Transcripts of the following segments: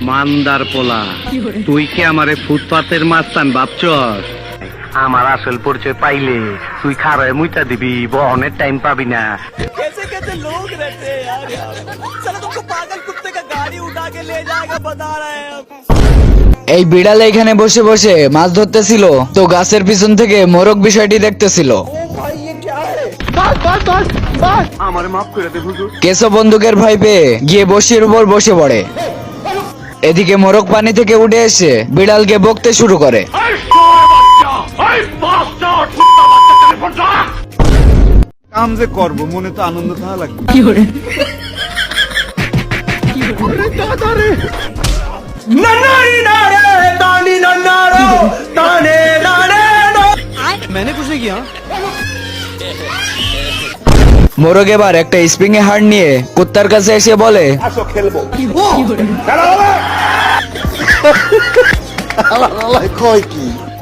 মান্দার পোলা, তুই কি আমারে ফুটপাতের মাস্তান ভাবছস? আমার আসল পরিচয় পাইলে তুই খারায় মুইটা দিবি, বহনের টাইম পাবি না। कैसे कैसे लोग रहते हैं यार यहाँ पे। साला तुमको पागल कुत्ते का गाड़ी उठा के ले जाएगा बता रहे हैं हम। এই বিড়াল এখানে বসে বসে মাছ ধরতেছিল, তো গাছের পিছন থেকে মোরগ বিষয়টি দেখতেছিল। আমার মাফ করে দে হুজুর। কেশব বন্দুকের ভয় পেয়ে গিয়ে বসির উপর বসে পড়ে। এদিকে মোরগ পানি থেকে উঠে এসে বিড়ালকে বকতে শুরু করে। কাম যে করবো মনে তো আনন্দ থাকা লাগবে। मैंने कुछ नहीं किया। মোরগ এবার একটা স্প্রিং এ হাড় নিয়ে কুত্তার কাছে এসে বলে,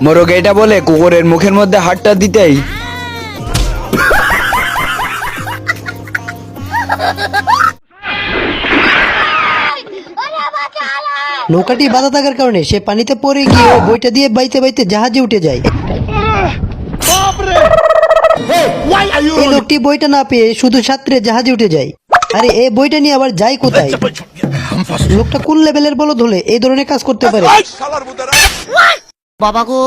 মোরগ এটা বলে কুকুরের মুখের মধ্যে হাড়টা দিতেই নৌকাটি বাধা থাকার কারণে সে পানিতে পড়ে গিয়ে বইটা দিয়ে বাইতে বাইতে জাহাজে উঠে যায়। এই লোকটি বইটা না পেয়ে শুধু সাঁতরে জাহাজে উঠে যায়। আরে এই বইটা নিয়ে আবার যায় কোথায়? লোকটা কোন লেভেলের বলদ হলে এই ধরনের কাজ করতে পারে? বাবা গো,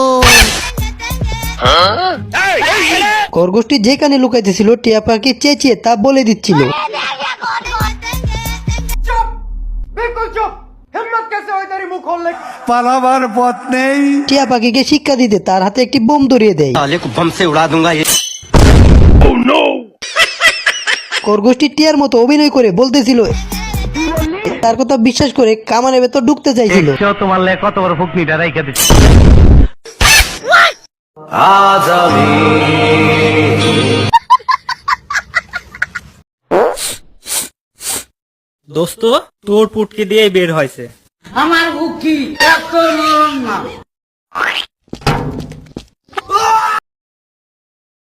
খরগোশটি যেখানে লুকাইতেছিল টিয়া পাখি চেঁচিয়ে তা বলে দিচ্ছিল। পালাবার পথ নেই। টিয়া পাখিকে শিক্ষা দিতে তার হাতে একটি বোম ধরিয়ে দেয়। খরগোশটি টিয়ার মতো অভিনয় করে বলতেছিল, তার কথা বিশ্বাস করে কামানের ভেতর ঢুকতে চাইছিল। কেউ তোমার লে কত বড় ফুকনিটা রাইখা দিচ্ছে। দোস্ত তোর পুটকি দিয়ে বের হয়েছে। আমার বুকি এত নরম না।